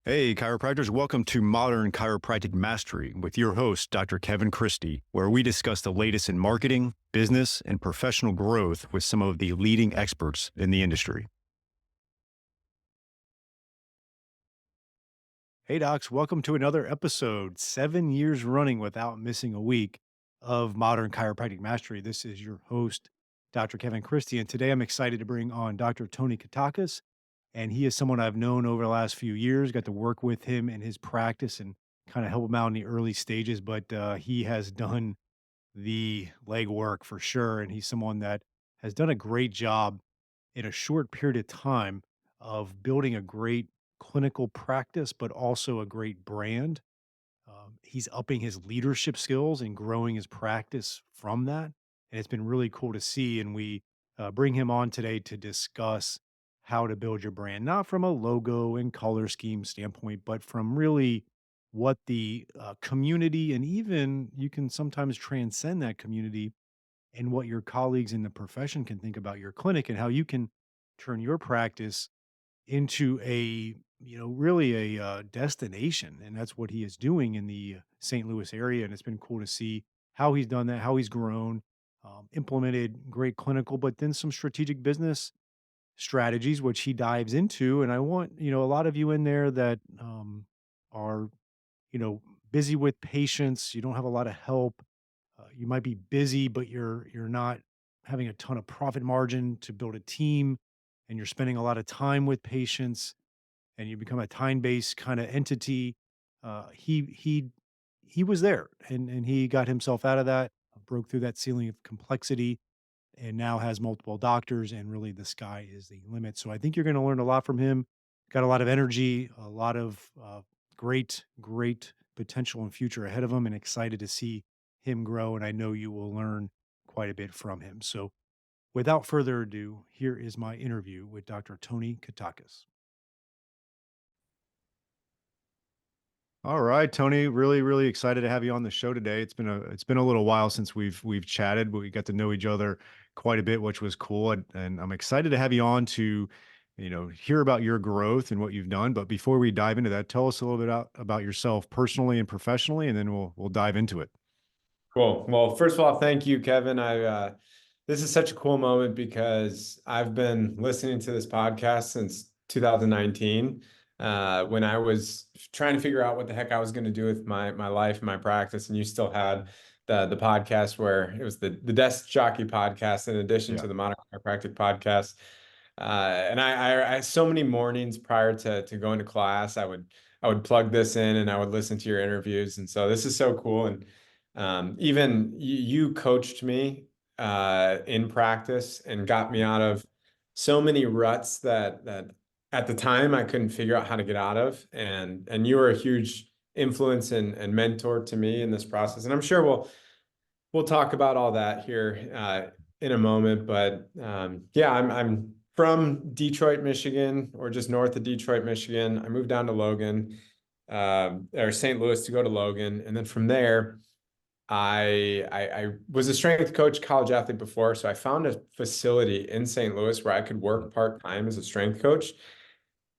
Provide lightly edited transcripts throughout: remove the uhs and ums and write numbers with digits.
Hey, chiropractors, welcome to Modern Chiropractic Mastery with your host, Dr. Kevin Christie, where we discuss the latest in marketing, business, and professional growth with some of the leading experts in the industry. Hey, docs, welcome to another episode, 7 years running without missing a week of Modern Chiropractic Mastery. This is your host, Dr. Kevin Christie, and today I'm excited to bring on Dr. Tony Katakis. And he is someone I've known over the last few years, got to work with him in his practice and kind of help him out in the early stages. But he has done the legwork for sure. And he's someone that has done a great job in a short period of time of building a great clinical practice, but also a great brand. He's upping his leadership skills and growing his practice from that. And it's been really cool to see. And we bring him on today to discuss how to build your brand, not from a logo and color scheme standpoint, but from really what the community and even you can sometimes transcend that community and what your colleagues in the profession can think about your clinic and how you can turn your practice into really a destination, and that's what he is doing in the St. Louis area, and it's been cool to see how he's done that, how he's grown, implemented great clinical, but then some strategic business strategies, which he dives into, and I want, a lot of you in there that, are, you know, busy with patients, you don't have a lot of help, you might be busy, but you're not having a ton of profit margin to build a team, and you're spending a lot of time with patients, and you become a time-based kind of entity. He was there, and he got himself out of that, broke through that ceiling of complexity, and now has multiple doctors, and really the sky is the limit. So I think you're going to learn a lot from him. Got a lot of energy, a lot of great potential and future ahead of him, and excited to see him grow. And I know you will learn quite a bit from him. So without further ado, here is my interview with Dr. Tony Katakis. All right, Tony. Really excited to have you on the show today. It's been a little while since we've chatted, but we got to know each other quite a bit, which was cool. And I'm excited to have you on to, hear about your growth and what you've done. But before we dive into that, tell us a little bit about yourself personally and professionally, and then we'll dive into it. Cool. Well, first of all, thank you, Kevin. This is such a cool moment because I've been listening to this podcast since 2019, when I was trying to figure out what the heck I was going to do with my life and my practice, and you still had the podcast where it was the Desk Jockey podcast in addition Yeah. to the Modern Chiropractic podcast. And I so many mornings prior to going to class, I would plug this in and I would listen to your interviews, and so this is so cool. And even you coached me in practice and got me out of so many ruts that at the time I couldn't figure out how to get out of. And you were a huge influence and mentor to me in this process. And I'm sure we'll talk about all that here in a moment. But yeah, I'm from Detroit, Michigan, or just north of Detroit, Michigan. I moved down to Logan, or St. Louis to go to Logan, and then from there. I was a strength coach, college athlete before, so I found a facility in St. Louis where I could work part-time as a strength coach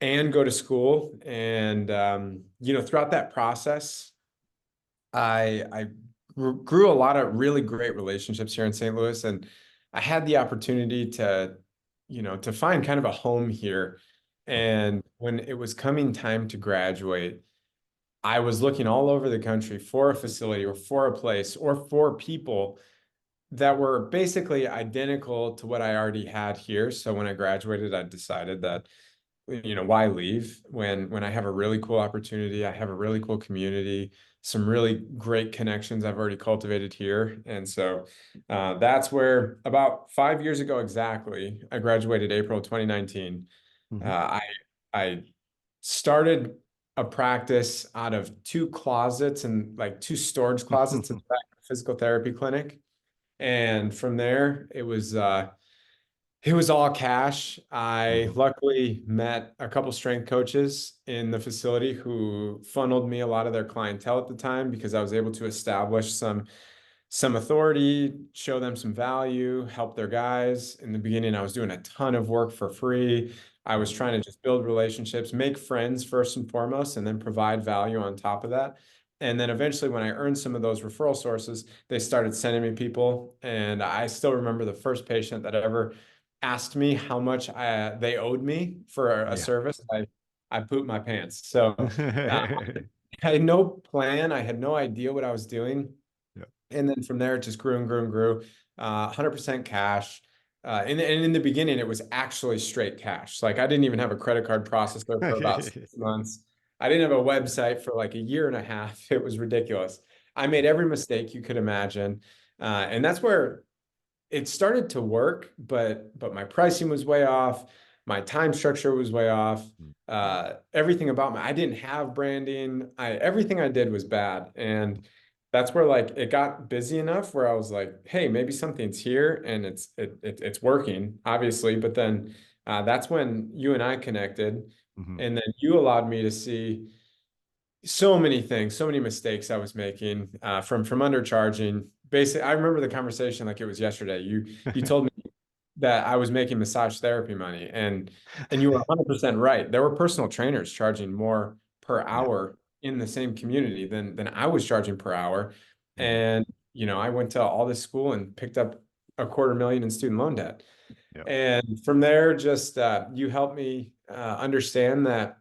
and go to school. And throughout that process, I grew a lot of really great relationships here in St. Louis, and I had the opportunity to find kind of a home here. And when it was coming time to graduate, I was looking all over the country for a facility or for a place or for people that were basically identical to what I already had here. So when I graduated, I decided that, why leave when I have a really cool opportunity, I have a really cool community, some really great connections I've already cultivated here. And so that's where about 5 years ago exactly, I graduated April 2019. Uh, Mhm. I I started a practice out of two closets and like two storage closets at the back of a physical therapy clinic. And from there, it was all cash. I Mhm. luckily met a couple strength coaches in the facility who funneled me a lot of their clientele at the time because I was able to establish some authority, show them some value, help their guys. In the beginning, I was doing a ton of work for free, I was Mhm. trying to just build relationships, make friends first and foremost, and then provide value on top of that. And then eventually, when I earned some of those referral sources, they started sending me people. And I still remember the first patient that ever asked me how much they owed me for a Yeah. service. I pooped my pants. So I had no plan. I had no idea what I was doing. Yeah. And then from there, it just grew and grew and grew. 100% cash. And in the beginning, it was actually straight cash. Like I didn't even have a credit card processor for about 6 months. I didn't have a website for like a year and a half. It was ridiculous. I made every mistake you could imagine. And that's where it started to work, but my pricing was way off. My time structure was way off. Mm. Everything about me, I didn't have branding. Everything I did was bad. And that's where like it got busy enough where I was like, hey, maybe something's here and it's working, obviously. But then that's when you and I connected. Mhm. And then you allowed me to see so many things, so many mistakes I was making from undercharging. Basically, I remember the conversation like it was yesterday. You told me that I was making massage therapy money, and you were 100% right. There were personal trainers charging more per Yeah. hour in the same community than I was charging per hour. Mhm. And I went to all this school and picked up a quarter million in student loan debt. Yeah. And from there, just you helped me understand that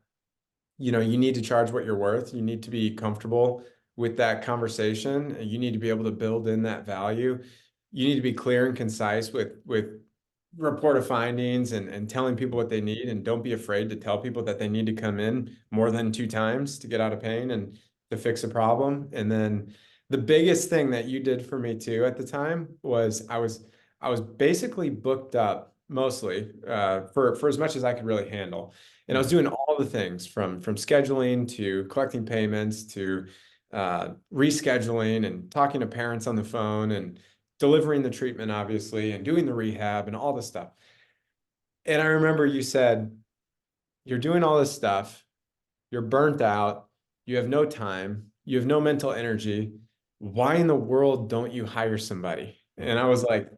you need to charge what you're worth. You need to be comfortable with that conversation. You need to be able to build in that value. You need to be clear and concise with report of findings and telling people what they need. And don't be afraid to tell people that they need to come in more than 2 times to get out of pain and to fix a problem. And then the biggest thing that you did for me too at the time was I was basically booked up mostly for as much as I could really handle. And I was Mhm. doing all the things from scheduling to collecting payments to rescheduling and talking to parents on the phone and delivering the treatment, obviously, and doing the rehab and all this stuff. And I remember you said, you're doing all this stuff, you're burnt out, you have no time, you have no mental energy. Why in the world don't you hire somebody? And I was like,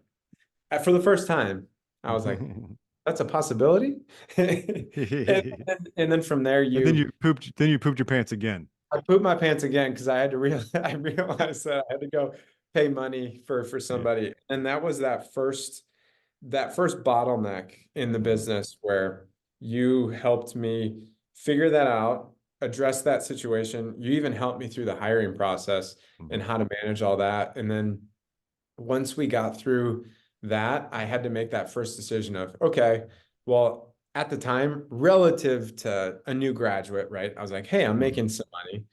for the first time, I was like, Mhm. that's a possibility. And, and then from there, And then you pooped your pants again. I pooped my pants again because I had to real I realized that I had to go pay money for Yeah. somebody. And that was that first bottleneck in the Mhm. business where you helped me figure that out, address that situation. You even helped me through the hiring process and Mhm. how to manage all that. And then once we got through that, I had to make that first decision of, okay, well, at the time, relative to a new graduate, right? I was like, hey, I'm Mhm. making some money.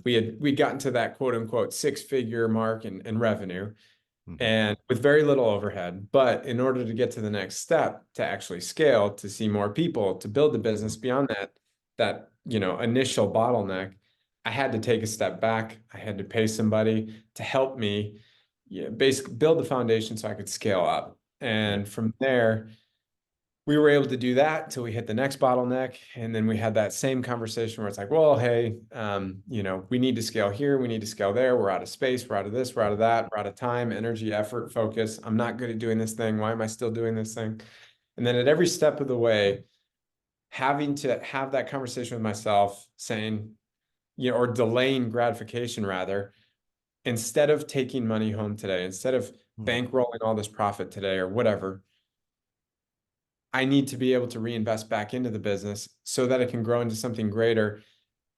We'd gotten to that quote unquote six-figure mark in revenue Mhm. and with very little overhead. But in order to get to the next step, to actually scale, to see more people, to build the Mhm. business beyond that initial bottleneck, I had to take a step back. I had to pay somebody to help me, yeah, basically build the foundation so I could scale up. Yeah. And from there, we were able to do that until we hit the next bottleneck. And then we had that same conversation where it's like, well, hey, we need to scale here, we need to scale there. We're out of space, we're out of this, we're out of that, we're out of time, energy, effort, focus. I'm not good at doing this thing. Why am I still doing this thing? And then at every step of the way, having to have that conversation with myself saying, or delaying gratification rather, instead of taking money home today, instead of Mhm. bankrolling all this profit today or whatever, I need to be able to reinvest back into the business so that it can grow into something greater,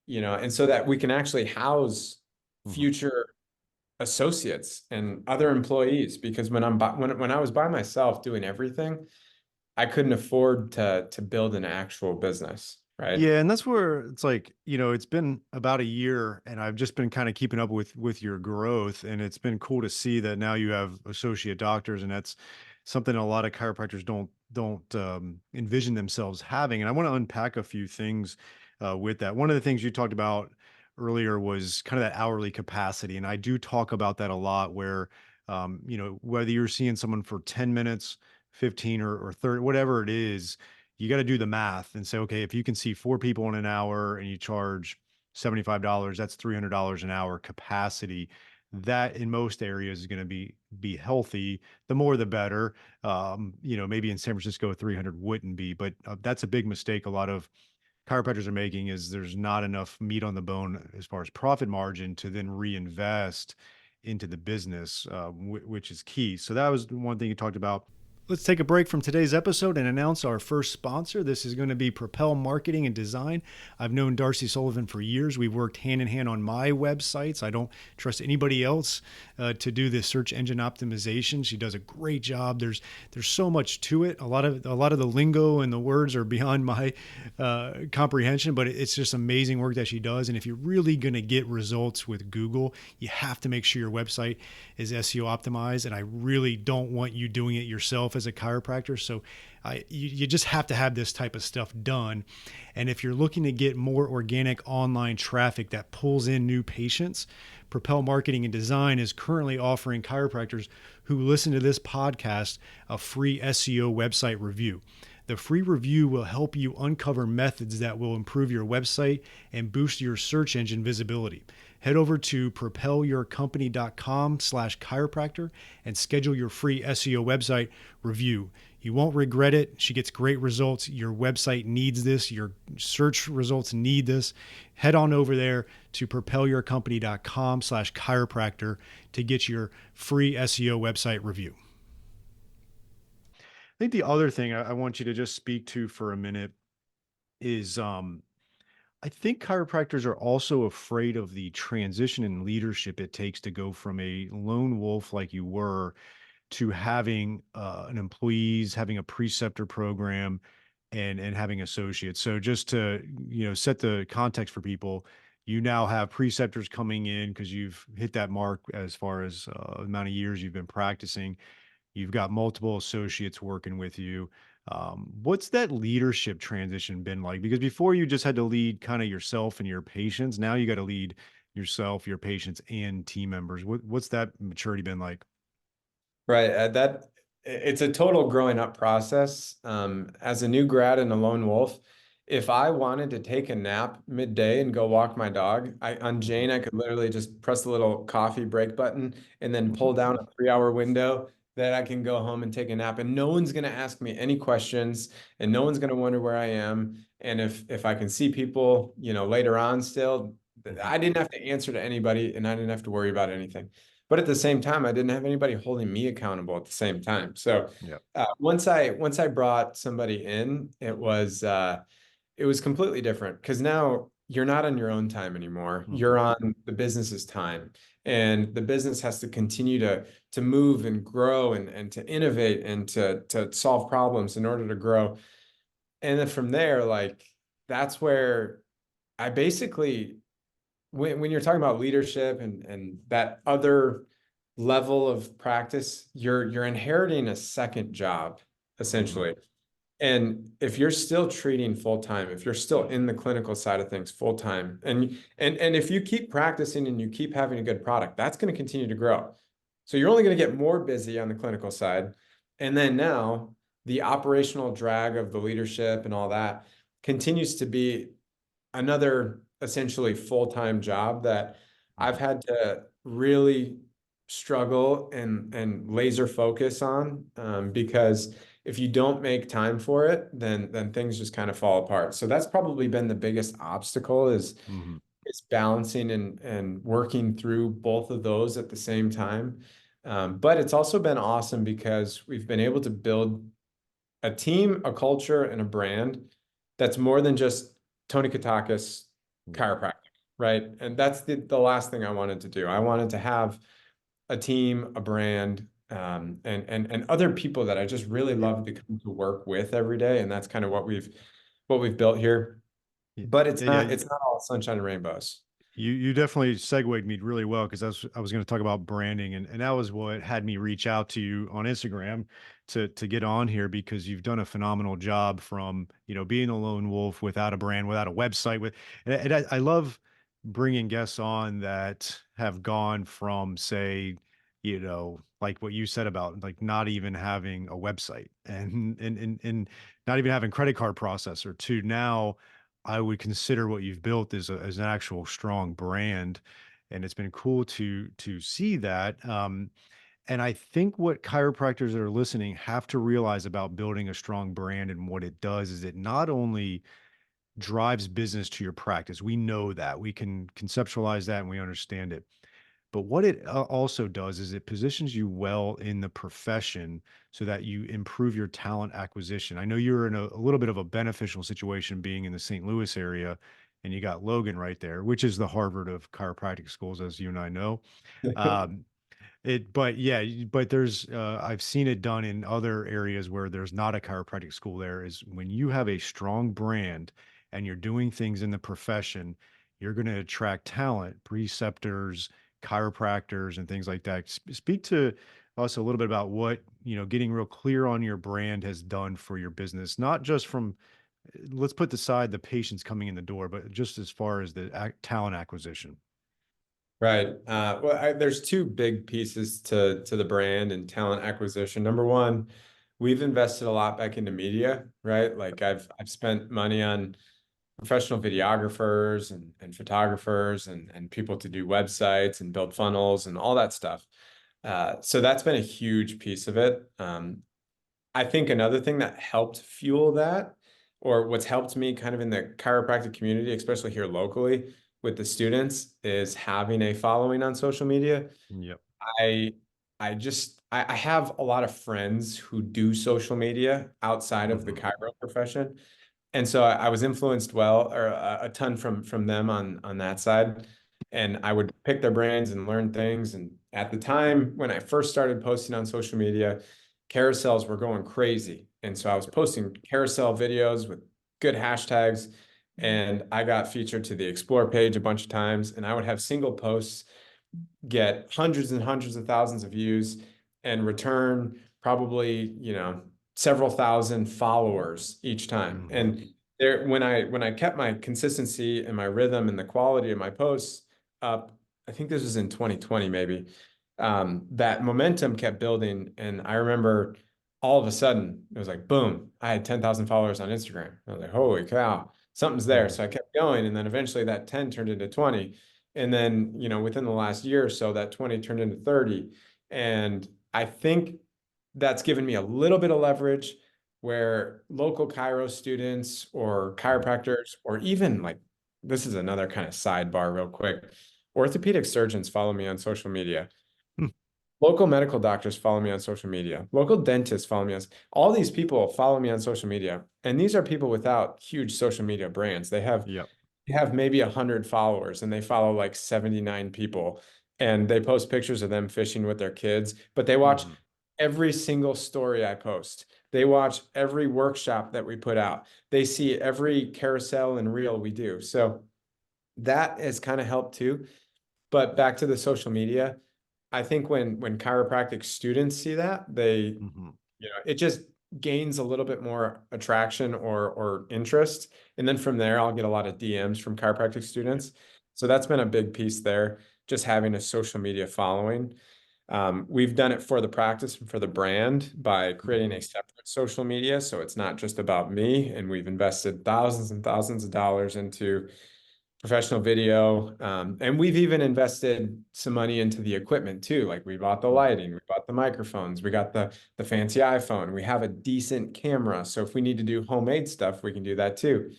and so that we can actually house Mhm. future associates and other employees. Because when I was by myself doing everything, I couldn't afford to build an actual business, right? Yeah, and that's where it's like, it's been about a year and I've just been kind of keeping up with your growth, and it's been cool to see that now you have associate doctors, and that's something a lot of chiropractors don't envision themselves having. And I want to unpack a few things with that. One of the things you talked about earlier was kind of that hourly capacity, and I do talk about that a lot where whether you're seeing someone for 10 minutes, 15 or 30, whatever it is, you got to do the math and say, okay, if you can see four people in an hour and you charge $75, that's $300 an hour capacity that in most areas is going to be healthy. The more the better. Maybe in San Francisco 300 wouldn't be, but that's a big mistake a lot of chiropractors are making, is there's not enough meat on the bone as far as profit margin to then reinvest into the business, which is key. So that was the one thing you talked about. Let's take a break from today's episode and announce our first sponsor. This is going to be Propel Marketing and Design. I've known Darcy Sullivan for years. We've worked hand in hand on my websites. I don't trust anybody else to do the search engine optimization. She does a great job. There's so much to it. A lot of the lingo and the words are beyond my comprehension, but it's just amazing work that she does. And if you're really going to get results with Google, you have to make sure your website is SEO optimized. And I really don't want you doing it yourself as a chiropractor. So you just have to have this type of stuff done. And if you're looking to get more organic online traffic that pulls in new patients, Propel Marketing and Design is currently offering chiropractors who listen to this podcast a free SEO website review. The free review will help you uncover methods that will improve your website and boost your search engine visibility. Head over to propelyourcompany.com/chiropractor and schedule your free SEO website review. You won't regret it. She gets great results. Your website needs this. Your search results need this. Head on over there to propelyourcompany.com/chiropractor to get your free SEO website review. I think the other thing I want you to just speak to for a minute is I think chiropractors are also afraid of the transition in leadership it takes to go from a lone wolf like you were to having an employees, having a preceptor program, and having associates. So just to set the context for people, you now have preceptors coming in because you've hit that mark as far as amount of years you've been practicing. You've got multiple associates working with you. What's that leadership transition been like? Because before you just had to lead kind of yourself and your patients. Now you got to lead yourself, your patients, and team members. What's that maturity been like? Right. It's a total growing up process. As a new grad and a lone wolf, if I wanted to take a nap midday and go walk my dog, on Mhm. Jane, I could literally just press the little coffee break button and then pull down a 3 hour window that I can go home and take a nap. And no one's going to ask me any questions and no one's going to wonder where I am. And if I can see people, later on still, Mhm. I didn't have to answer to anybody and I didn't have to worry about anything. But at the same time, I didn't have anybody holding me accountable at the same time. So Yeah. once I brought somebody in, it was completely different because now you're not on your own time anymore. Mhm. You're on the business's time, and the business has to continue to move and grow and to innovate and to solve problems in order to grow. And then from there, like that's where I basically when you're talking about leadership and that other level of practice, you're inheriting a second job Mhm. essentially. And if you're still treating full time, if you're still in the clinical side of things full time, and if you keep practicing and you keep having a good product, that's going to continue to grow. So you're only going to get more busy on the clinical side. And then now the operational drag of the leadership and all that continues to be another essentially full-time job that I've Mhm. had to really struggle and laser focus on because if you don't make time for it, then things just kind of fall apart. So that's probably been the biggest obstacle Mhm. is balancing and working through both of those at the same time. But it's also been awesome because we've been able to build a team, a culture, and a brand that's more than just Tony Katakis Yeah. chiropractic, right? And that's the last thing I wanted to do. I wanted to have a team, a brand, and other people that I just really love to come to work with every day. And that's kind of what we've built here. Yeah. But Yeah. Yeah. it's not all sunshine and rainbows. You definitely segued me really well because I was going to talk about branding, and that was what had me reach out to you on Instagram to get on here, because you've done a phenomenal job from being a lone wolf without a brand, without a website. And I love bringing guests on that have gone from, say, like what you said about like not even having a website and not even having credit card processor, to now I would consider what you've built as an actual strong brand. and it's been cool to see that. And I think what chiropractors that are listening have to realize about building a strong brand and what it does is it not only drives business to your practice. We know that. We can conceptualize that and we understand it. But what it also does is it positions you well in the profession so that you improve your talent acquisition. I know you're in a little bit of a beneficial situation being in the St. Louis area, and you got Logan right there, which is the Harvard of chiropractic schools, as you and I know. Um, but yeah, but there's I've seen it done in other areas where there's not a chiropractic school there is when you have a strong brand and you're doing things in the profession, you're going to attract talent, preceptors, chiropractors and things like that. Speak to us a little bit about what, getting real clear on your brand has done for your business, not just from let's put aside the patients coming in the door, but just as far as the talent acquisition. Right. Well, there's two big pieces to the brand and talent acquisition. Number one, we've invested a lot back into media, right? Like I've spent money on professional videographers and photographers and people to do websites and build funnels and all that stuff. So that's been a huge piece of it. I think another thing that helped fuel that, or what's helped me kind of in the chiropractic community, especially here locally with the students, is having a following on social media. Yep. I I have a lot of friends who do social media outside of the Hmm. chiro profession. And so I was influenced well or a ton from them on that side. And I would pick their brains and learn things. And at the time when I first started posting on social media, carousels were going crazy. And so I was posting carousel videos with good hashtags. And I got featured to the Explore page a bunch of times. And I would have single posts get hundreds and hundreds of thousands of views and return probably, several thousand followers each time. Hmm. And there, when I kept my consistency and my rhythm and the quality of my posts up, I think this was in 2020 maybe, that momentum kept building. And I remember all of a sudden it was like, boom, I had 10,000 followers on Instagram. I was like, holy cow, something's there. Hmm. So I kept going. And then eventually that 10 turned into 20. And then, within the last year or so, that 20 turned into 30. And I think that's given me a little bit of leverage where local chiro students or chiropractors, or even like, this is another kind of sidebar, real quick. Orthopedic surgeons follow me on social media. Hmm. Local medical doctors follow me on social media. Local dentists follow me on, all these people follow me on social media. And these are people without huge social media brands. Yep. They have maybe 100 followers and they follow like 79 people. And they post pictures of them fishing with their kids, but they watch Hmm. every single story I post. They watch every workshop that we put out. They see every carousel and reel we do. So that has kind of helped too. But back to the social media, I think when chiropractic students see that, Hmm. it just gains a little bit more attraction or interest. And then from there, I'll get a lot of DMs from chiropractic students. So that's been a big piece there, just having a social media following. We've done it for the practice and for the brand by creating Hmm. a separate social media. So it's not just about me. And we've invested thousands and thousands of dollars into professional video. And we've even invested some money into the equipment too. Like we bought the Hmm. lighting, we bought the microphones, we got the fancy iPhone, we have a decent camera. So if we need to do homemade stuff, we can do that too.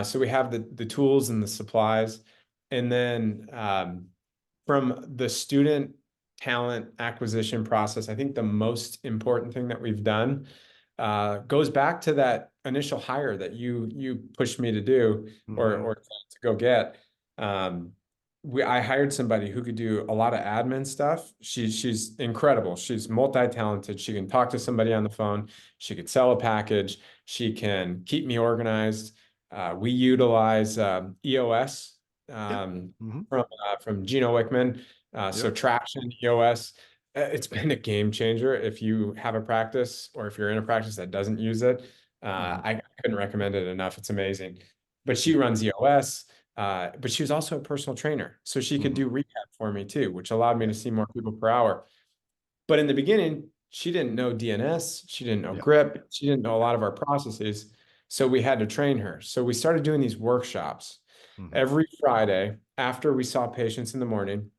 So we have the tools and the supplies. And then from the student talent acquisition process, I think the most important thing that we've done goes back to that initial hire that you pushed me to do Hmm. or to go get. I hired somebody who could do a lot of admin stuff. She's incredible. She's multi-talented. She can talk to somebody on the phone. She could sell a package. She can keep me organized. We utilize EOS Yep. um, Hmm. from Gino Wickman. So Yep. Traction EOS. It's been a game changer if you have a practice or if you're in a practice that doesn't use it. Hmm. I couldn't recommend it enough. It's amazing. But she runs EOS, but she was also a personal trainer. So she could Hmm. do rehab for me too, which allowed me to see more people per hour. But in the beginning, she didn't know DNS, she didn't know Yep. grip, she didn't know a Yep. lot of our processes. So we had to train her. So we started doing these workshops Hmm. every Friday. after we saw patients in the morning,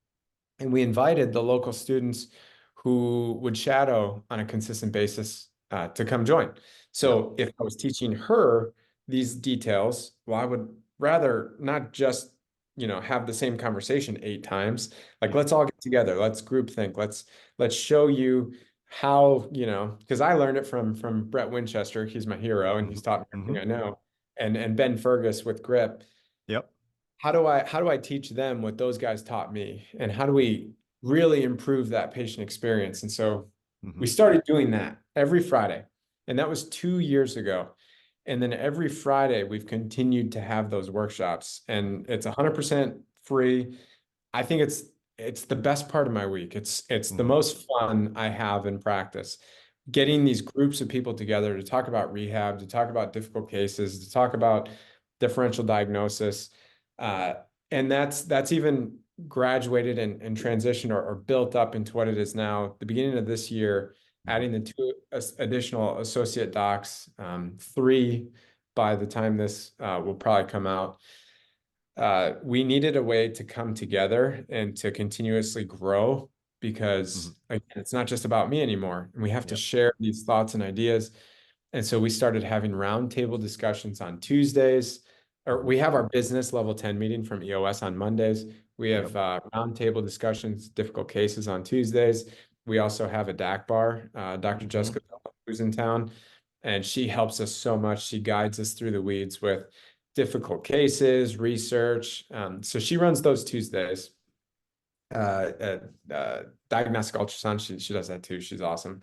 and we invited the local students who would shadow on a consistent basis to come join. Yep. So if I was teaching her these details, well, I would rather not just, have the same conversation 8 times. Like, Yeah. let's all get together. Let's group think. Let's show you how, because I learned it from Brett Winchester. He's my hero, and Hmm. he's taught me Hmm. everything I know. And Ben Fergus with Grip. Yep. How do I teach them what those guys taught me? And how do we really improve that patient experience? And so we Hmm. started doing that every Friday. And that was 2 years ago. And then every Friday we've continued to have those workshops, and it's 100% free. I think it's the best part of my week. It's the Hmm. most fun I have in practice. Getting these groups of people together to talk about rehab, to talk about difficult cases, to talk about differential diagnosis. Uh, and that's even graduated and transitioned or built up into what it is now. The beginning of this year, Hmm. adding the two additional associate docs, three by the time this will probably come out. We needed a way to come together and to continuously grow, Hmm. because again, it's not just about me anymore. And we have to Yep. share these thoughts and ideas. And so we started having roundtable discussions on Tuesdays, or Hmm. we have our business level 10 meeting from EOS on Mondays. We Yep. have roundtable discussions, difficult cases on Tuesdays. We also have a DAC bar, Dr. Hmm. Jessica, who's in town, and she helps us so much. She guides us through the weeds with difficult cases, research. So she runs those Tuesdays. Diagnostic ultrasound, she does that too. She's awesome.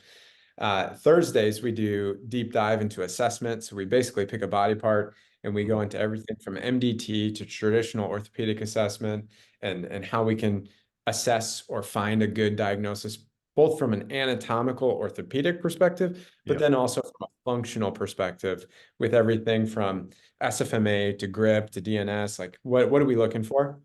Thursdays, we do deep dive into assessment. So we basically pick a body part and we Hmm. go into everything from MDT to traditional orthopedic assessment, and how we can assess or find a good diagnosis, both from an anatomical orthopedic perspective, but Yep. then also from a functional perspective, with everything from SFMA to grip to DNS. Like, what are we looking for?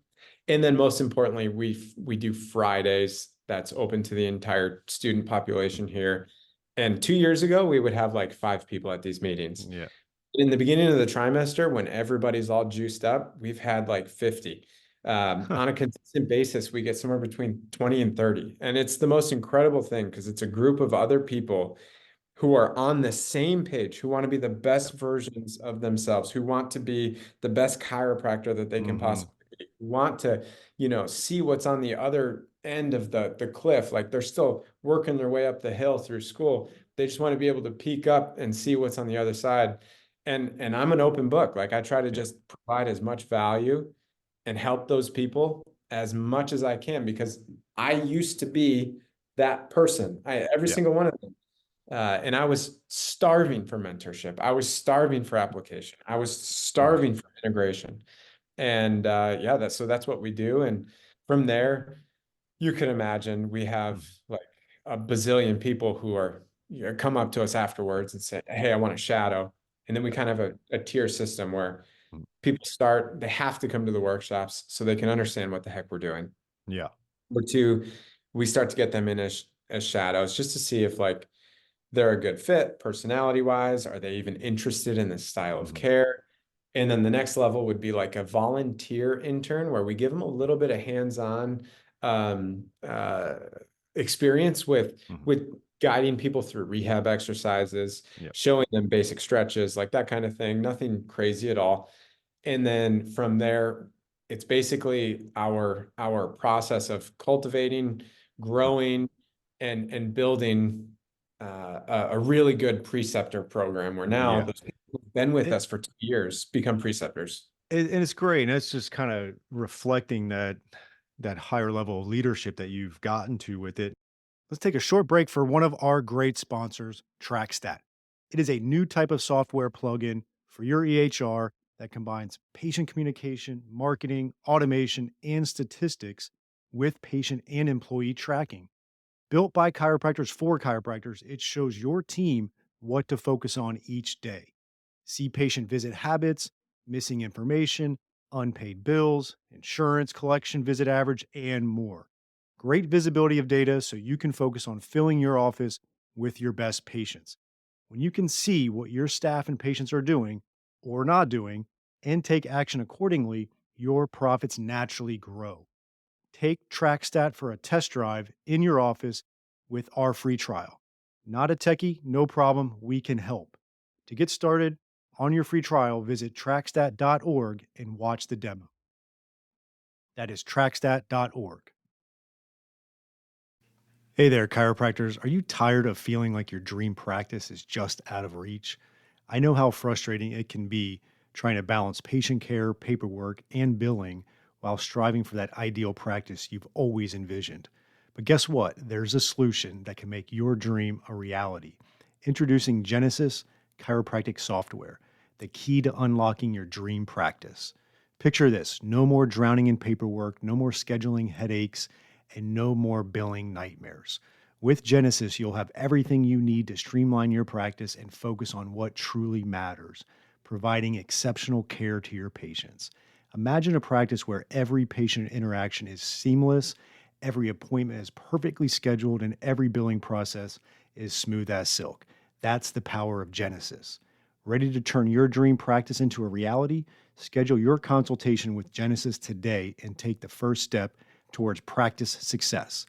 And then most importantly, we do Fridays that's open to the entire student population here. And 2 years ago, we would have like 5 people at these meetings. Yeah. In the beginning of the trimester, when everybody's all juiced up, we've had like 50. Huh. On a consistent basis, we get somewhere between 20 and 30. And it's the most incredible thing, because it's a group of other people who are on the same page, who want to be the best Yep. versions of themselves, who want to be the best chiropractor that they can Hmm. possibly be, who want to, see what's on the other end of the cliff. Like, they're still working their way up the hill through school. They just want to be able to peek up and see what's on the other side. And I'm an open book. Like, I try to Yeah. just provide as much value and help those people as much as I can, because I used to be that person. Every Yeah. single one of them. And I was starving for mentorship. I was starving for application. I was Mm. starving for integration. And yeah, that's what we do. And from there, you can imagine we have Mhm. like a bazillion people who are, come up to us afterwards and say, "Hey, I want a shadow." And then we Yeah. kind of have a tier system where Mm. they have to come to the workshops so they can understand what the heck we're doing. Yeah. Number two, we start to get them in as shadows, just to see if like they're a good fit personality wise. Are they even interested in this style of Mhm. care? And then the next level would be like a volunteer intern, where we give them a little bit of hands-on um, uh, experience with Mhm. with guiding people through rehab exercises, Yep. showing them basic stretches, like that kind of thing. Nothing crazy at all. And then from there, it's basically our process of cultivating, Mm. growing, and building a really good preceptor program, where now Yeah. those people who've been with And us for 2 years become preceptors. and it's great, and it's just kinda reflecting that higher level of leadership that you've gotten to with it. Let's take a short break for one of our great sponsors, TrackStat. It is a new type of software plugin for your EHR that combines patient communication, marketing, automation, and statistics with patient and employee tracking. Built by chiropractors for chiropractors, it shows your team what to focus on each day. See patient visit habits, missing information, unpaid bills, insurance collection visit average, and more. Great visibility of data so you can focus on filling your office with your best patients. When you can see what your staff and patients are doing or not doing and take action accordingly, your profits naturally grow. Take TrackStat for a test drive in your office with our free trial. Not a techie? No problem. We can help. To get started on your free trial, visit trackstat.org and watch the demo. That is trackstat.org. Hey there, chiropractors. Are you tired of feeling like your dream practice is just out of reach? I know how frustrating it can be trying to balance patient care, paperwork, and billing while striving for that ideal practice you've always envisioned. But guess what? There's a solution that can make your dream a reality. Introducing Genesis Chiropractic Software, the key to unlocking your dream practice. Picture this: no more drowning in paperwork, no more scheduling headaches, and no more billing nightmares. With Genesis, you'll have everything you need to streamline your practice and focus on what truly matters, providing exceptional care to your patients. Imagine a practice where every patient interaction is seamless, every appointment is perfectly scheduled, and every billing process is smooth as silk. That's the power of Genesis. Ready to turn your dream practice into a reality? Schedule your consultation with Genesis today and take the first step towards practice success.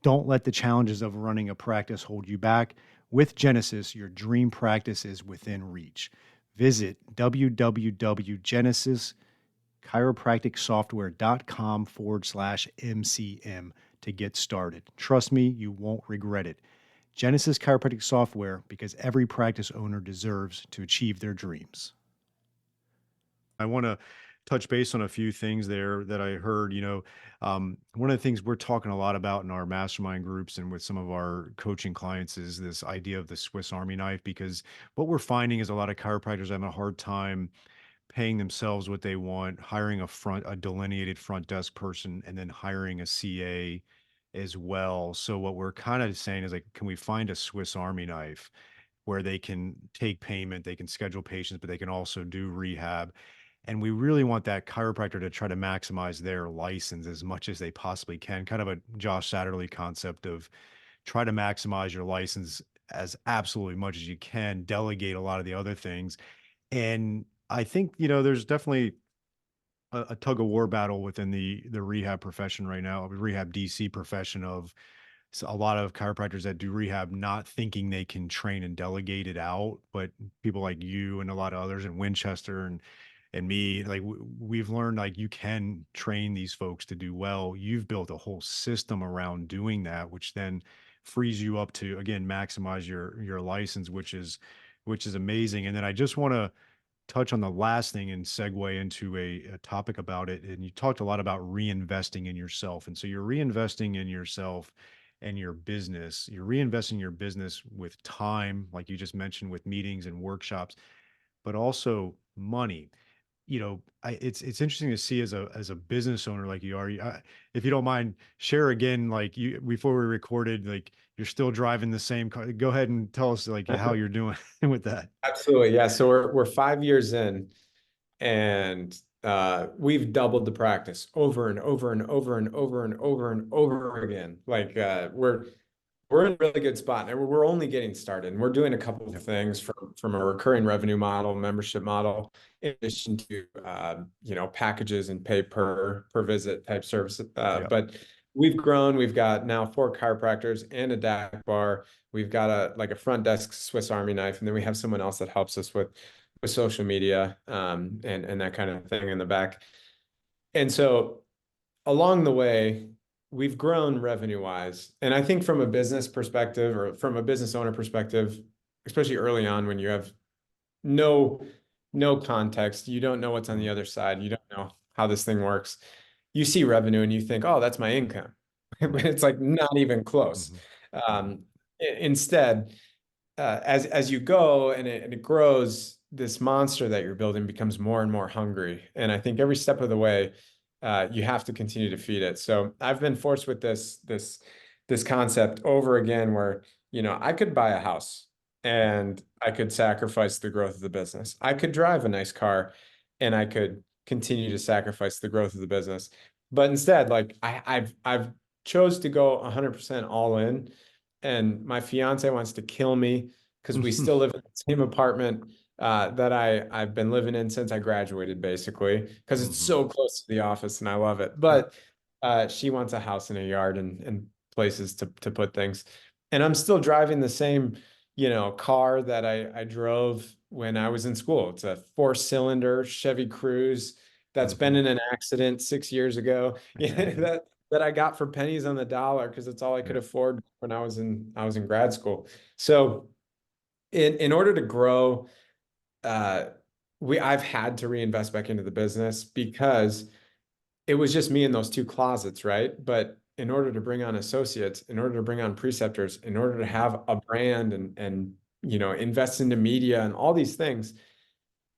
Don't let the challenges of running a practice hold you back. With Genesis, your dream practice is within reach. Visit www.genesischiropracticsoftware.com/MCM to get started. Trust me, you won't regret it. Genesis Chiropractic Software, because every practice owner deserves to achieve their dreams. I want to touch base on a few things there that I heard. One of the things we're talking a lot about in our mastermind groups and with some of our coaching clients is this idea of the Swiss Army knife, because what we're finding is a lot of chiropractors have a hard time paying themselves what they want, hiring a delineated front desk person, and then hiring a CA as well. So what we're kind of saying is, like, can we find a Swiss Army knife where they can take payment, they can schedule patients, but they can also do rehab. And we really want that chiropractor to try to maximize their license as much as they possibly can. Kind of a Josh Satterley concept of try to maximize your license as absolutely much as you can, delegate a lot of the other things. And I think, there's definitely a tug of war battle within the rehab profession right now, rehab DC profession of a lot of chiropractors that do rehab not thinking they can train and delegate it out, but people like you and a lot of others in Winchester and me, like we've learned like you can train these folks to do well. You've built a whole system around doing that, which then frees you up to again maximize your license, which is amazing. And then I just want to touch on the last thing and segue into a topic about it. And you talked a lot about reinvesting in yourself. And so you're reinvesting in yourself and your business. You're reinvesting your business with time, like you just mentioned, with meetings and workshops, but also money. It's interesting to see as a business owner like you are. If you don't mind, share again, like you before we recorded, like you're still driving the same car. Go ahead and tell us like how you're doing with that. Absolutely. Yeah. So we're 5 years in, and we've doubled the practice over and over and over and over and over and over again. Like we're in a really good spot, and we're only getting started. And we're doing a couple of Yep. things from a recurring revenue model, membership model, in addition to packages and pay per visit type service. Yep. But we've grown. We've got now 4 chiropractors and a DAC bar. We've got a front desk Swiss Army knife, and then we have someone else that helps us with social media and that kind of thing in the back. And so along the way, we've grown revenue wise. And I think from a business perspective or from a business owner perspective, especially early on when you have no no context, you don't know what's on the Mhm. other side, you don't know how this thing works. You see revenue and you think, oh, that's my income. But Right. it's like not even close. Mhm. Mhm. Um, Instead, as you go and it grows, this monster that you're building becomes more and more hungry. And I think every step of the way, you have to continue to feed it. So I've been forced with this concept over again, where I could buy a house Mhm. and I could sacrifice the growth of the business. I could drive a nice car and I could continue to sacrifice the growth of the business. But instead, like I've chose to go 100% all in, and my fiance wants to kill me because we still live in the same apartment. that I've been living in since I graduated, basically, because it's Mhm. so close to the office and I love it. Yeah. But she wants a house and a yard and places to put things. And I'm still driving the same, car that I drove when I was in school. It's a four-cylinder Chevy Cruze that's been Mhm. in an accident 6 years ago. Yeah. That I got for pennies on the dollar because it's all I could Yeah. afford when I was in grad school. So in order to grow, uh, I've had to reinvest back into the business because it was just me in those two closets, right? But in order to bring on associates, in order to bring on preceptors, in order to Mhm. have a brand and invest into media and all these things,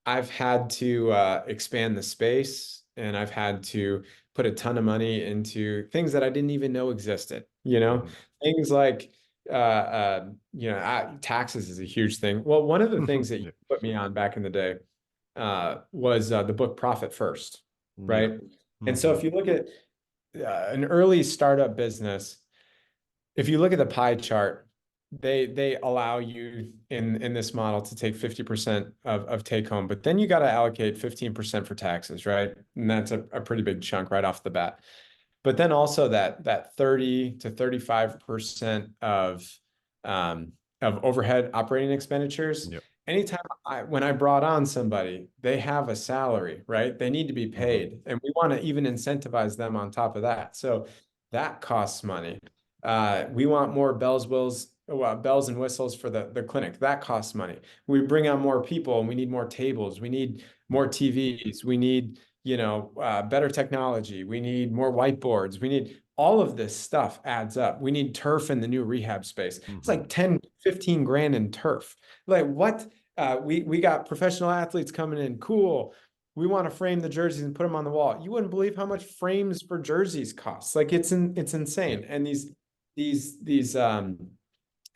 I've had to expand the space, and I've had to put a ton of money into things that I didn't even know existed. Mhm. Things like taxes is a huge thing. Well, one of the things that you Yeah. put me on back in the day was the book Profit First, Yeah. right? And so Mhm. if you look at an early startup business, if you look at the pie chart, they allow you in this model to take 50% of take home, but then you got to allocate 15% for taxes, right? And that's a pretty big chunk right off the bat. But then also that 30 to 35% of overhead operating expenditures. Yep. Anytime when I brought on somebody, they have a salary, right? They need to be Mhm. paid, and we want to even incentivize them on top of that. So that costs money. We want more bells and whistles for the clinic. That costs money. We bring on more people, and we need more tables. We need more TVs. We need better technology. We need more whiteboards. We need all of this stuff adds up. We need turf in the new rehab space. It's Mhm. like 10, 15 grand in turf. Like what? We got professional athletes coming in. Cool. We want to frame the jerseys and put them on the wall. You wouldn't believe how much frames for jerseys cost. Like it's Yeah. insane. And these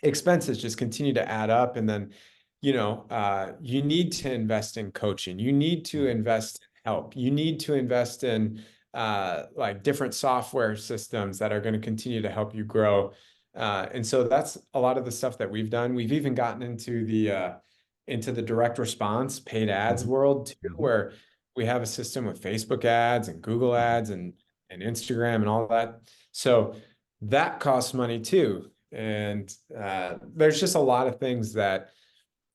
expenses just continue to add up. And then, you need to invest in coaching. You need to Mhm. invest in help. You need to invest in like different software systems that are going to continue to help you grow. And so that's a lot of the stuff that we've done. We've even gotten into the direct response paid ads Mhm. world too, Mhm. where we have a system with Facebook ads and Google Mhm. ads and Instagram and all that. So that costs money too. And there's just a lot of things that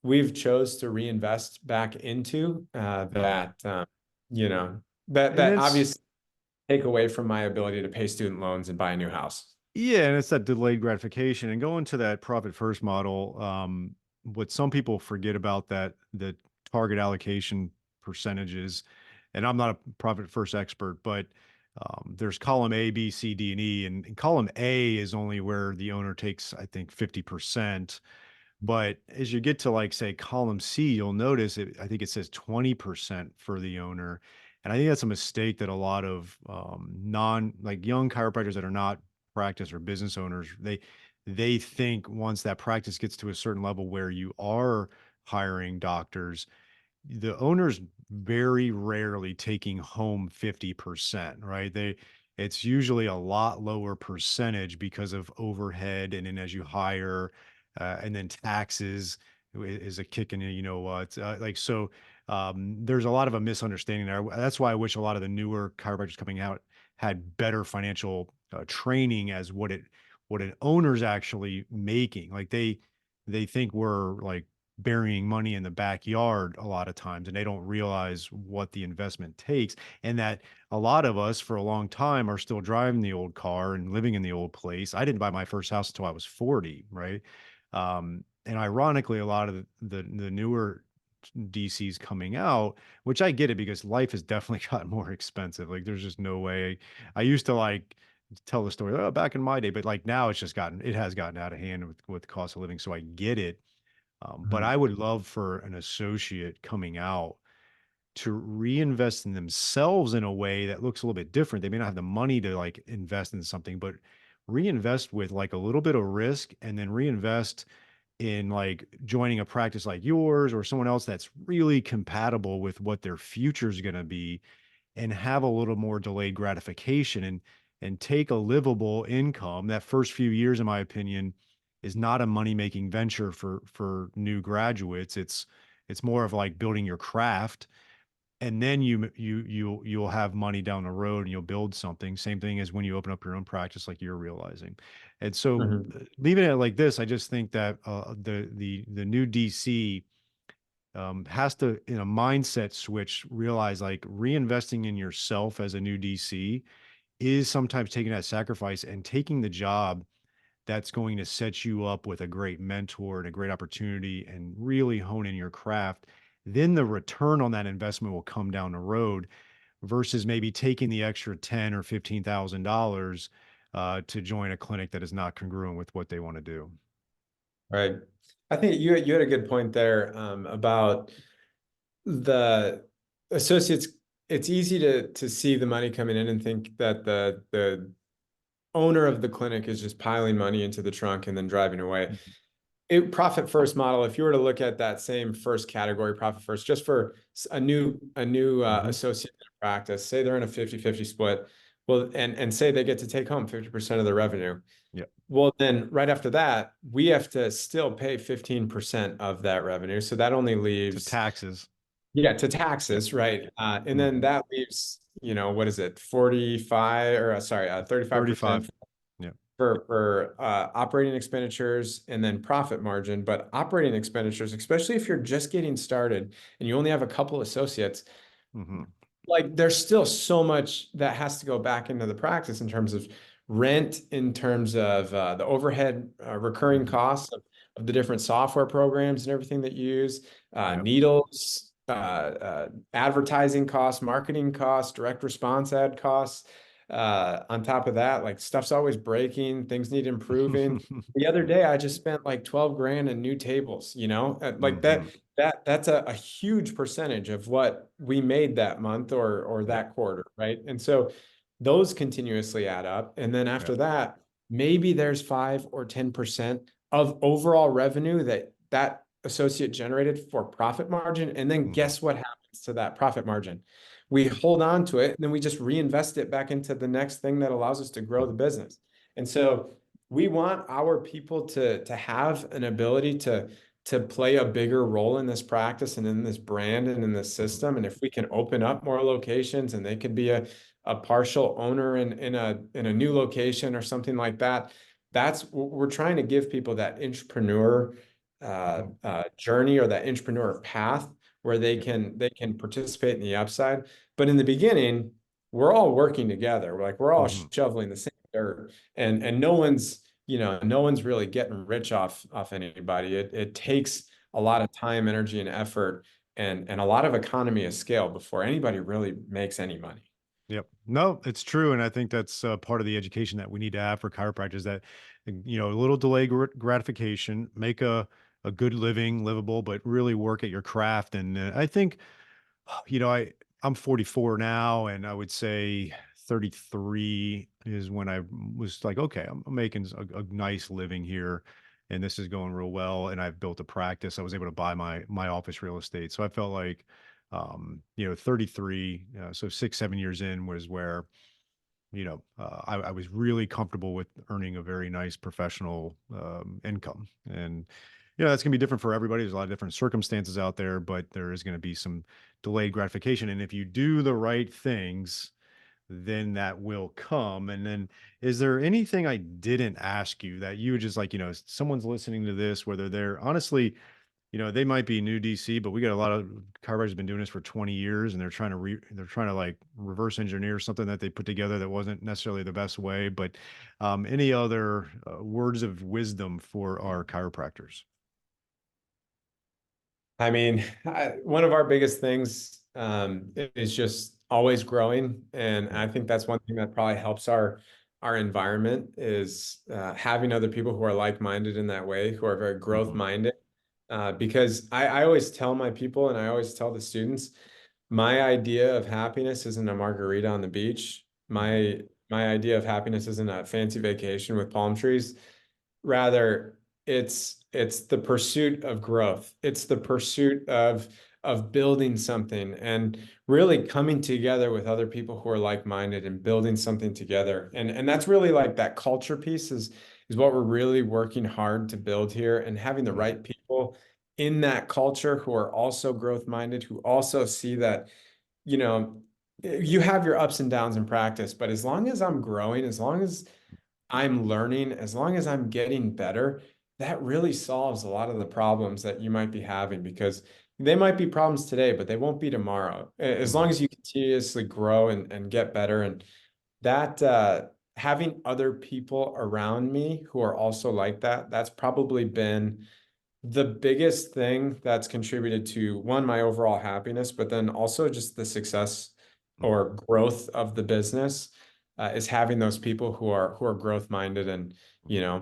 we've chose to reinvest back into Mhm. you know, that And that it's obviously take away from my ability to pay student loans and buy a new house. Yeah, and it's that delayed gratification. And going to that profit first model, what some people forget about that the target allocation percentages, and I'm not a profit first expert, but there's column A, B, C, D, and E, and column A is only where the owner takes, I think, 50%. But as you get to like say column C, you'll notice it, I think it says 20% for the owner. And I think that's a mistake that a lot of non like young chiropractors that are not practice or business owners, they think once that practice gets to a certain level where you are hiring doctors, the owner's very rarely taking home 50%, right? It's usually a lot lower percentage because of overhead and then as you hire and then taxes is a kick in you know what like so there's a lot of a misunderstanding there. That's why I wish a lot of the newer chiropractors coming out had better financial training as what an owner's actually making. Like they think we're like burying money in the backyard a lot of times and they don't realize what the investment takes and that a lot of us for a long time are still driving the old car and living in the old place. I didn't buy my first house until I was 40, right? And ironically a lot of the newer DCs coming out, which I get it because life has definitely gotten more expensive. Like there's just no way. I used to like tell the story, oh, back in my day, but like now it has gotten out of hand with the cost of living. So I get it, but Mhm. I would love for an associate coming out to reinvest in themselves in a way that looks a little bit different. They may not have the money to like invest in something, but reinvest with like a little bit of risk and then reinvest in like joining a practice like yours or someone else that's really compatible with what their future is going to be and have a little more delayed gratification and take a livable income. That first few years, in my opinion, is not a money making venture for new graduates. It's more of like building your craft, and then you'll have money down the road and you'll build something. Same thing as when you open up your own practice, like you're realizing. And so, Mhm. leaving it like this, I just think that the new DC has to, in a mindset switch, realize like reinvesting in yourself as a new DC is sometimes taking that sacrifice and taking the job that's going to set you up with a great mentor and a great opportunity and really hone in your craft. Then the return on that investment will come down the road versus maybe taking the extra 10 or $15,000 to join a clinic that is not congruent with what they want to do. Right. I think you had a good point there, about the associates. It's easy to see the money coming in and think that the owner of the clinic is just piling money into the trunk and then driving away. Mhm. Profit first model, if you were to look at that same first category, profit first, just for a new Mhm. associate in practice, say they're in a 50-50 split, well, and say they get to take home 50% of the revenue. Yep. Well, then right after that, we have to still pay 15% of that revenue. So that only To leaves, taxes. yeah, to Yep. taxes, right? And then Mhm. that leaves, what is it, 45 or sorry, 35% 35. Yep. for operating expenditures and then profit margin. But operating expenditures, especially if you're just getting started and you only have a couple associates, Mhm. like there's still so much that has to go back into the practice in terms of rent, in terms of the overhead recurring Mhm. costs of the different software programs and everything that you use, Yep. needles, advertising costs, marketing costs, direct response ad costs. On top of that, like stuff's always breaking, things need improving. The other day, I just spent like 12 grand in new tables, like Mhm. that's a huge percentage of what we made that month or Yep. that quarter, right? And so those continuously add up. And then after Yep. that, maybe there's 5 or 10% of overall revenue that associate generated for profit margin. And then Mhm. guess what happens to that profit margin? We hold on to it and then we just reinvest it back into the next thing that allows us to grow the business. And so we want our people to have an ability to play a bigger role in this practice and in this brand and in this Mhm. system. And if we can open up more locations and they could be a partial owner in a new location or something like that, that's we're trying to give people that entrepreneur Mhm. journey or that entrepreneur path where they Yep. can participate in the upside. But in the beginning, we're all working together. We're all Mhm. shoveling the same dirt, and no one's really getting rich off anybody. It takes a lot of time, energy, and effort, and a lot of economy of scale before anybody really makes any money. Yep. No, it's true, and I think that's part of the education that we need to have for chiropractors. That a little delayed gratification, make a good living livable, but really work at your craft. And I think I'm 44 now, and I would say 33 is when I was like, okay, I'm making a nice living here, and this is going real well. And I've built a practice. I was able to buy my office real estate, so I felt like, 33, so 6, 7 years in was where I was really comfortable with earning a very nice professional income. And that's going to be different for everybody. There's a lot of different circumstances out there, but there is going to be some delayed gratification. And if you do the right things, then that will come. And then, is there anything I didn't ask you that you would just like, someone's listening to this, whether they're honestly, they might be new DC, but we got a lot of chiropractors been doing this for 20 years, and they're trying to like reverse engineer something that they put together that wasn't necessarily the best way. But any other words of wisdom for our chiropractors? I mean, one of our biggest things is just always growing, and Yep. I think that's one thing that probably helps our environment is having other people who are like-minded in that way, who are very Hmm. growth-minded. Because I always tell my people, and I always tell the students, my idea of happiness isn't a margarita on the beach. Hmm. My idea of happiness isn't a fancy vacation with palm trees. Rather, it's the pursuit of growth. It's the pursuit of building something and really coming together with other people who are like-minded and building something together. And that's really like that culture piece is what we're really working hard to build here and having the Hmm. right people in that culture who are also growth minded, who also see that, you know, you have your ups and downs in practice, but as long as I'm growing, as long as I'm learning, as long as I'm getting better, that really solves a lot of the problems that you might be having because they might be problems today, but they won't be tomorrow. As long Mhm. as you continuously grow and get better. And that having other people around me who are also like that, that's probably been the biggest thing that's contributed to one, my overall happiness, but then also just the success Mhm. or growth of the business is having those people who are growth minded and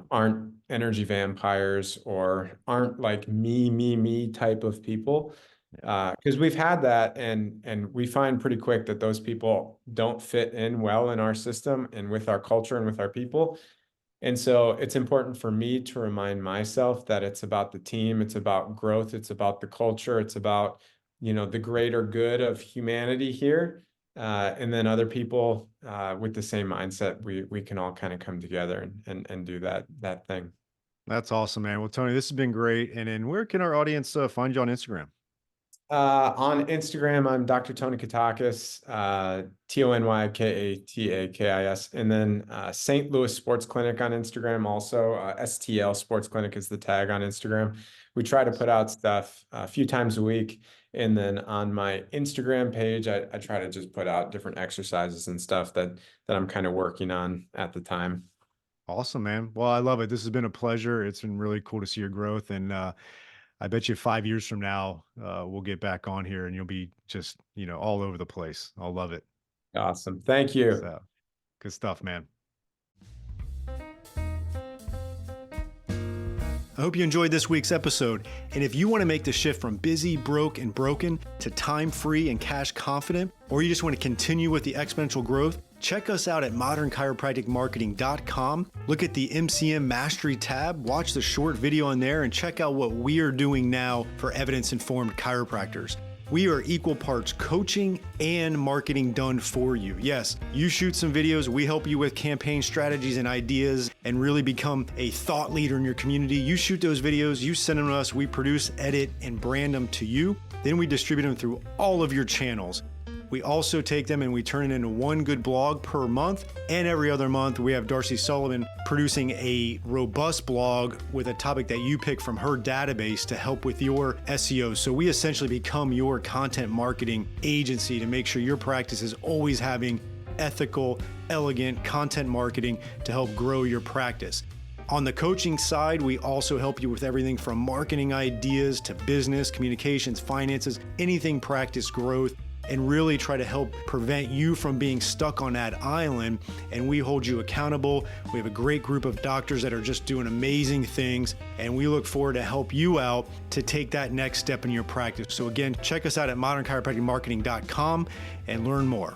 aren't energy vampires or aren't like me type of people. Yeah. Because we've had that and we find pretty quick that those people don't fit in well in our system and with our culture and with our people. And so it's important for me to remind myself that it's about the team, it's about growth, it's about the culture, it's about, the greater good of humanity here. And then other people with the same mindset, we can all kind of come together and do that thing. That's awesome, man. Well, Tony, this has been great. And then where can our audience find you on Instagram? On Instagram, I'm Dr. Tony Katakis, TonyKatakis. And then St. Louis Sports Clinic on Instagram, also STL Sports Clinic is the tag on Instagram. We try to put out stuff a few times a week. And then on my Instagram page, I try to just put out different exercises and stuff that I'm kind of working on at the time. Awesome, man. Well, I love it. This has been a pleasure. It's been really cool to see your growth. And I bet you 5 years from now, we'll get back on here and you'll be just, all over the place. I'll love it. Awesome. Thank you. So good stuff, man. I hope you enjoyed this week's episode. And if you want to make the shift from busy, broke, and broken to time free and cash confident, or you just want to continue with the exponential growth, check us out at modernchiropracticmarketing.com. Look at the MCM Mastery tab, watch the short video on there, and check out what we are doing now for evidence informed chiropractors. We are equal parts coaching and marketing done for you. Yes, you shoot some videos, we help you with campaign strategies and ideas and really become a thought leader in your community. You shoot those videos, you send them to us, we produce, edit, and brand them to you. Then we distribute them through all of your channels. We also take them and we turn it into one good blog per month. And every other month, we have Darcy Sullivan producing a robust blog with a topic that you pick from her database to help with your SEO. So we essentially become your content marketing agency to make sure your practice is always having ethical, elegant content marketing to help grow your practice. On the coaching side, we also help you with everything from marketing ideas to business, communications, finances, anything practice growth, and really try to help prevent you from being stuck on that island. And we hold you accountable. We have a great group of doctors that are just doing amazing things. And we look forward to help you out to take that next step in your practice. So again, check us out at modernchiropracticmarketing.com and learn more.